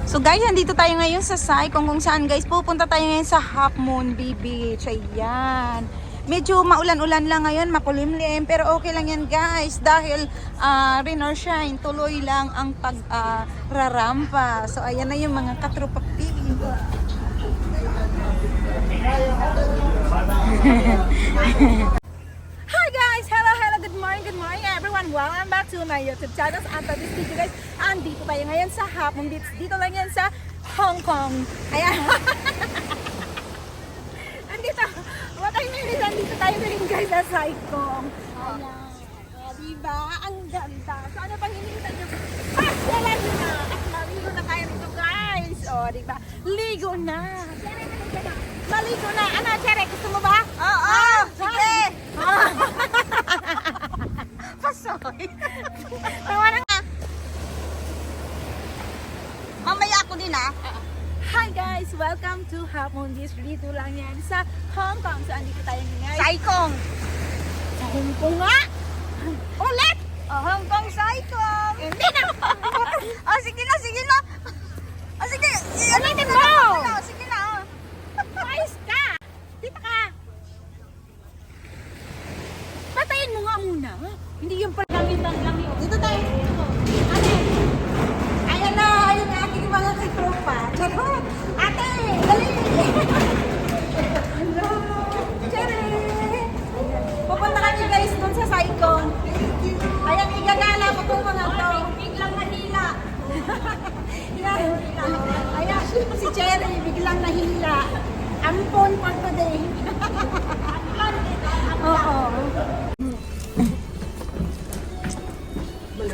So guys, nandito tayo ngayon sa Sai, kung saan guys, pupunta tayo ngayon sa Half Moon Beach. Ayan. Medyo maulan-ulan lang ngayon, makulimlim, pero okay lang yan guys dahil rain or shine, tuloy lang ang pagrarampa. So ayan na yung mga katropa pili. Hi guys! Hello, good morning everyone! Welcome back to my YouTube channel. And for this video guys, andito tayo ngayon sa Half Moon Beach. Dito lang yan sa Hong Kong. Ayan. Andito tayo rin guys sa Saikong. Ayan. Diba? Ang ganda. So ano pang hinihintay nyo? Wala nyo na! At maligo na kayo rito guys. O, diba? Ligo na! Maligo na! Ano, Chere? Gusto mo ba? Oo! Sige! Pasoy! Tawa na nga! Mamaya ako din ah! Hi guys! Welcome to Half Moon Beach. Dito lang yan sa Hong Kong. So, andito tayo ngayon. Saikong! Sa Hong Kong nga! Ulit! Hong Kong Saikong! Hindi na! Sige na, sige na! Sige! Ulitin mo! Sige na! Ayos ka! Dito ka! Patayin mo nga muna. Hindi yung paggamit lang yun. Dito tayo. Ate! Ayan na! Ayan na aking mga katropa. Charot! Ate! Dali! Hello! Chere! Pupunta kami guys dun sa Saikong. Ayan, igagala ko itong mga to. Biglang nahila. Ayan, si Chere biglang nahila. Ampon for today. Oo.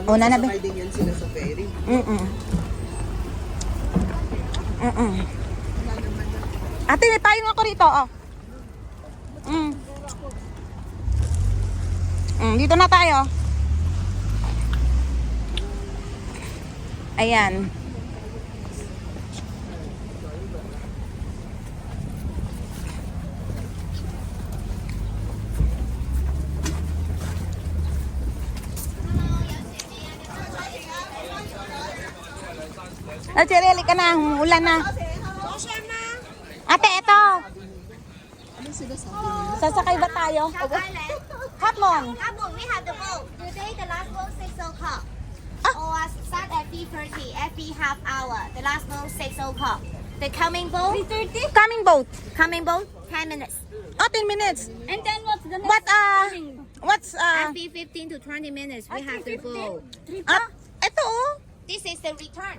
Una na ba? Din yan sila sa ferry. Ate, may payong ako rito, oh. Dito na tayo. Ayan. Chere, halika na. Ulan na. Ate, eto. Sasakay ba tayo? Half Moon. Half Moon, we have the boat. Today, the last boat 6 o'clock. Or start at 3:30 every half hour. The last boat 6 o'clock. The coming boat 3:30? Coming boat. 10 minutes. Oh, 10 minutes. And then what's the next? What's Every 15 to 20 minutes, we have the boat. Ito oh. This is the return.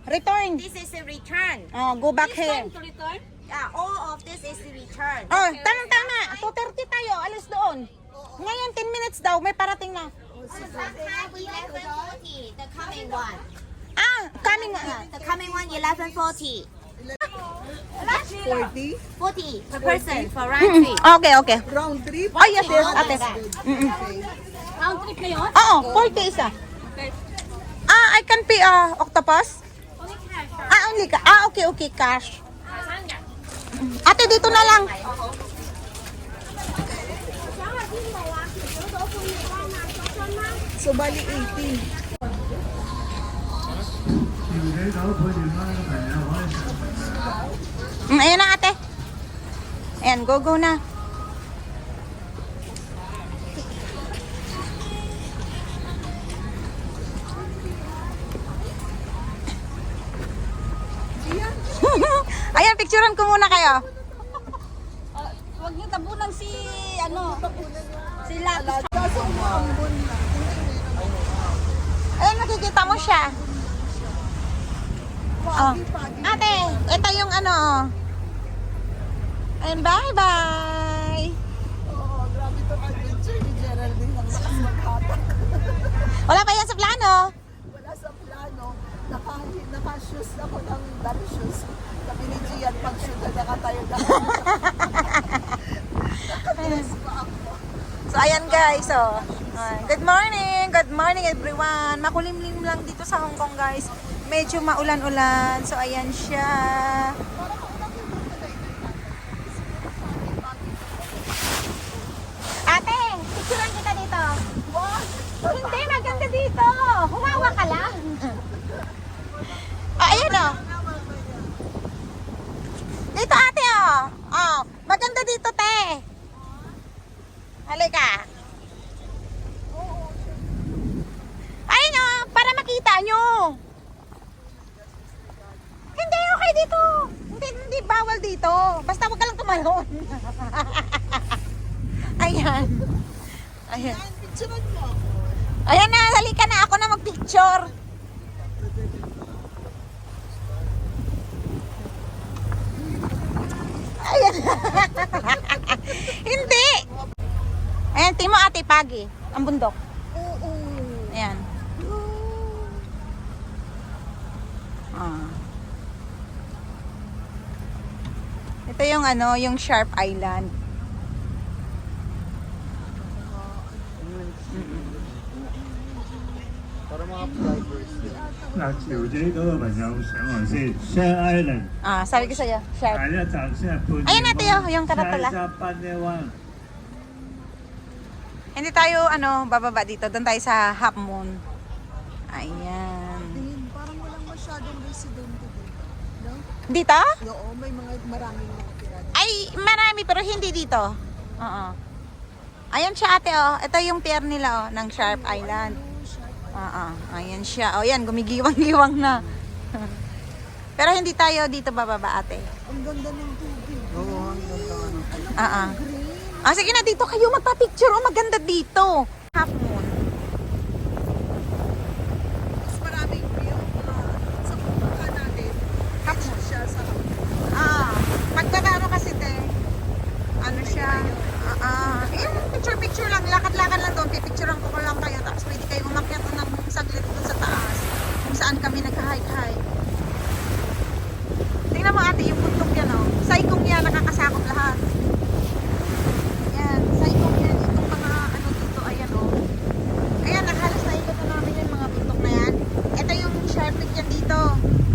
Return. This is the return. Oh, go back here. return? Yeah, all of this is the return. Oh, tama. 2:30 tayo. Alis doon. Ngayon 10 minutes daw, may parating na. Sometime 11:40, the coming one. Coming. The coming one 11:40. 40? 40 per person for round trip. Okay. Round trip? Oh, yes, ate. Round trip na yun? Oo, 40 isa. I can pay octopus. Only cash. Only ka. Okay, cash. Ate, dito na lang. So, bali 80. Ayan na ate. Ayan, go na. Ayan, picturean ko muna kayo. Huwag niyo tabunan si si Lapis. Kaso umaambon na. Ayan, nakikita mo siya. Oh. Ate, ito yung Ayan, bye-bye. Oo, grabe itong adventure ni Geraldine. Ang lakas maghatak. Wala pa yan sa plano. Wala sa plano. Naka-shoes ako ng dami shoes. Sabi ni Gian, pag-shoot na nakatayo na. Nakadress pa ako. So, ayan guys. Good morning everyone. Makulimlim lang dito sa Hong Kong guys. Medyo maulan-ulan. So, ayan siya. Ate, picturean kita dito. Hindi, maganda dito. Humawa ka lang. Ayan o. halika. Ay, no, para makita nyo. Hindi, okay dito. Hindi bawal dito. Basta huwag ka lang tumalon. Ayan. Ayan. Picturean mo. Ayan na, halika na. Ako na mag-picture. Ayan. Hindi. Ayan, timo ate, pagi. Ang bundok. Oo. Ayan. Ah. Ito yung ano, yung Sharp Island. Para mga drivers. 嗱，橋仔嗰個朋友上來先 ，Share Island， Ah, sabi ko sa'yo, Sharp. 下一站先係半夜灣。 Ayan ate, oh, yung karatula. 下一站半夜灣。 Hindi tayo, ano, bababa dito. Doon tayo sa Half Moon. Ayan. Din, parang walang masyadong residente dito. No? Dito? Oo, may mga maraming mga tira. Ay, marami pero hindi dito. Oo. Ayan siya ate, oh. Ito yung pier nila, oh, ng Sharp Island. Oo. Ayan siya. Oh, yan, gumigiwang-giwang na. Pero hindi tayo dito bababa ate. Ang ganda ng tubig. Oo, ang ganda ano. Oo. Green. Ah, sige na, dito kayo magpa-picture. Oh, maganda dito. Half Moon. Mas maraming view. Sa pupunta natin, beach siya sa Ah, pagkagano kasi te, ano siya, picture lang, lakad-lakad lang doon, pipicturean ko lang kayo, tapos pwede kayo umakyat ng saglit doon sa taas, kung saan kami nag-hike-hike. Tingnan mo ate, yung bundok yan oh, saikong yan, nakakasakop lahat. Ayan, saikong yan, itong mga ano dito, ayan oh. Ayan, nakahalas na ikot na namin yung mga bundok na yan. Ito yung sharp peak yan dito.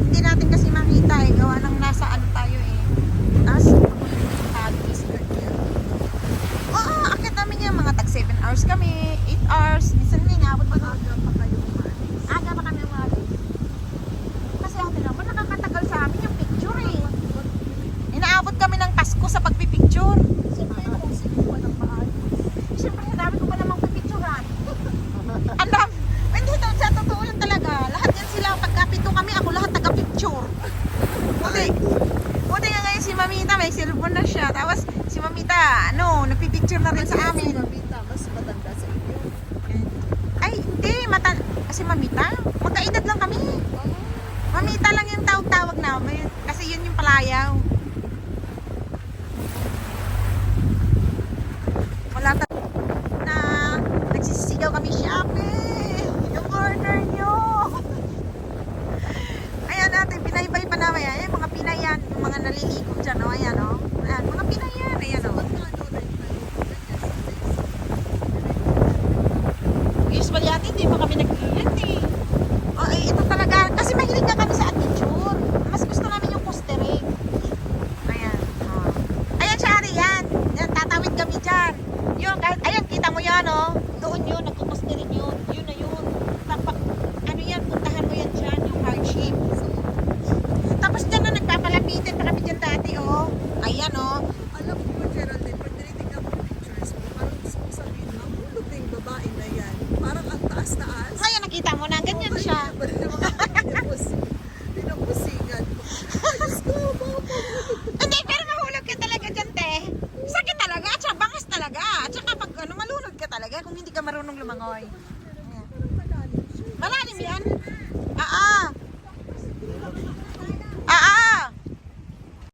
Hindi natin kasi makita eh, gawa ng nasa ano tayo eh. Taas, hagis. Oo, akit namin yung mga tag 7 hours kami, 8 hours. Minsan nga, inaabot pa doon. aga pa kayo umalis. Aga pa kami umalis. Kasi ang tinaman, nakakatagal sa amin yung picture eh. Inaabot kami ng Pasko sa pagpipicture. Siyempre, nakusip ko ng maayos. Siyempre, dami ko pa namang pipicturean. Alam, hindi to, sa totoo lang talaga. Lahat yan sila, pagkapito kami, ako lahat taga-picture. Buti nga ngayon si Mamita, may cellphone na siya. Tapos si Mamita, ano, nagpipicture na rin sa amin. Mamita, mas matanda sa inyo. Ay, hindi, kasi Mamita, magkaedad lang kami. Mamita lang yung tawag-tawag namin. Kasi yun yung palayaw. Wala na nagsisisigaw kami, Shopee! Yung order nyo! Ayan natin, pinaybay pa namin. Ayan, mga Pinay yan. Yung mga naliligo dyan, oh. Ayan, oh. Ayan, mga Pinay yan. Ayan, oh. Usually ate, hindi pa kami nag-iyan eh. Oh, eh, ito talaga. Kasi mahilig na kami sa adventure. Mas gusto namin yung coastering. Ayan. Oh. Ayan siya, Ari, yan. Yan, tatawid kami dyan. Yun, kahit, ayan, kita mo yan, oh. Doon yun, nagko-coastering yun. Yun na yun. Ano yan, puntahan mo yan dyan, yung hardship. Tapos dyan na nagpapalapitin pa kami dyan dati, oh. Ayan, oh. Alam mo ba, Geraldine, pag tinitignan mo pictures mo, parang gusto ko sabihin, ang hulog na yung babae na yan. Parang ang taas-taas. Ngayon, nakita mo na, ganyan siya. Pinapusingan ko. Ay, Diyos ko, baka Hindi, pero mahulog ka talaga dyan, te. Sakit talaga, at saka bangas talaga. At saka pag ano, malunod ka talaga kung hindi ka marunong lumangoy. Ayan. malalim siya. Malalim yan?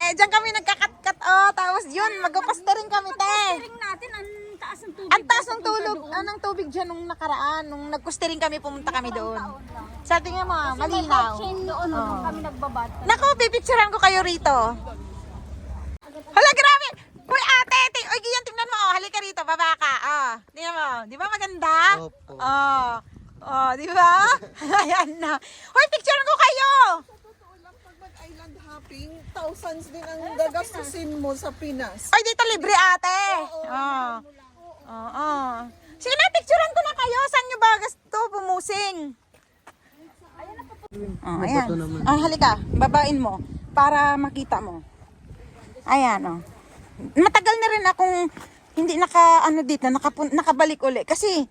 Eh, dyan kami nagkakat-kat, oh. Tapos yun, magpapaste rin kami, te. natin, ang taas ng tubig. Ang taas ng tulog, ng tubig dyan nung nakaraan. Nung nagpuste rin kami, pumunta kami doon. Sa tingin mo, malinaw. doon nung kami nagbabat. Naku, pipicturean ko kayo rito. Hala, grabe! Uy, ate! Uy, Giyan, tingnan mo. Oh, halika rito, baba ka. Oh, tingnan mo. Di ba maganda? Opo. Oh. Oh, di ba? Ayan na. Uy, picturean ko kayo! Totoo lang, pag mag-island hopping, thousands din ang gagastusin mo sa Pinas. Uy, dito libre, ate. Oh. Oo. Sige na, picturean ko na kayo. Saan nyo ba gusto pumusing? Oh, ayan. Ah, halika, babain mo para makita mo. Ayan, oh. Matagal na rin akong hindi nakabalik uli. Kasi,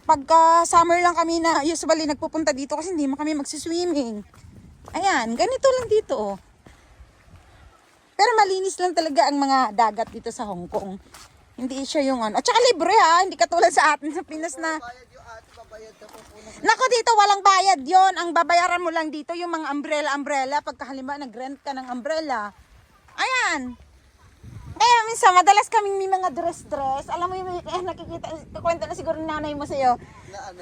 pagka summer lang kami na usually nagpupunta dito kasi hindi man kami magsiswimming. Ayan, ganito lang dito oh. Pero malinis lang talaga ang mga dagat dito sa Hong Kong. Hindi siya yung ano. At saka libre ha, hindi katulad sa atin sa Pinas na. Bayad yung ate, babayad ako po ng Nako dito walang bayad yon. Ang babayaran mo lang dito yung mga umbrella. Pagka halimbawa nag-rent ka ng umbrella. Ayan. Kaya minsan madalas kaming may mga dress. Alam mo yung nakikita, kukwento na siguro ng nanay mo sa'yo.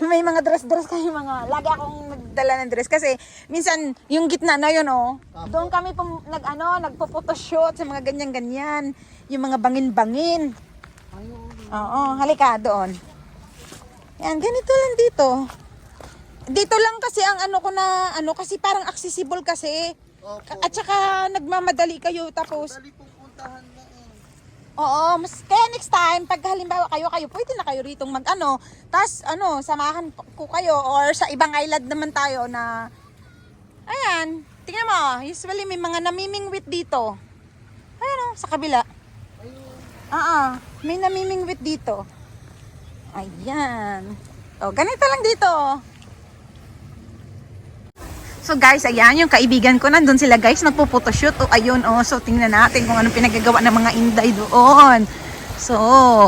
May mga dress kayo mga. Lagi akong nagdala ng dress kasi minsan yung gitna na yun oh. Doon kami nagpo-photoshoot sa mga ganyan-ganyan. Yung mga bangin-bangin. Oo, halika doon. Yan, ganito lang dito. Dito lang kasi ang kasi parang accessible kasi. Opo. At saka nagmamadali kayo tapos Dali pupuntahan na oo, kaya next time, pag halimbawa kayo, pwede na kayo rito tas samahan ko kayo or sa ibang island naman tayo na, ayan, tingnan mo, usually may mga namimingwit dito. Ayan sa kabila. May namimingwit dito. Ayan. O, ganito lang dito. So guys, ayan yung kaibigan ko, nandun sila guys, nagpo-photoshoot. O ayun, so tingnan natin kung anong pinagagawa ng mga Inday doon. So,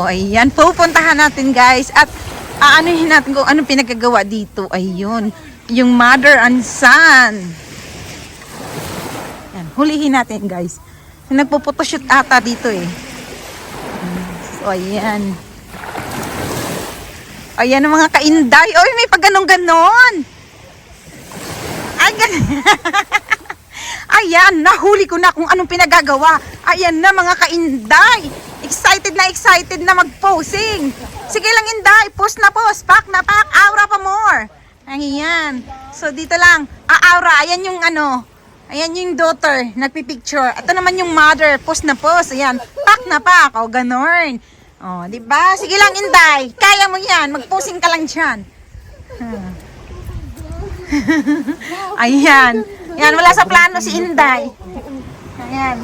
ayan, pupuntahan natin guys at aanuhin natin kung anong pinagagawa dito. Ayun, yung mother and son. Ayan, hulihin natin guys. Nagpo-photoshoot ata dito eh. So, ayan. Ayan ang mga ka-Inday. Oy, may pag ganon-ganon. Ayan, nahuli ko na kung anong pinagagawa. Ayan na mga ka-Inday. Excited na mag-posing. Sige lang Inday, post na post, pack na pack, aura pa more. Ayan. So dito lang, aura, ayan yung ayan yung daughter, nagpipicture. Ito naman yung mother, post na post. Ayan, pack na pack. O, ganon. O, diba? Sige lang Inday, kaya mo yan, mag-posing ka lang dyan. Ayan. Yan, wala sa plano si Inday. Ayan.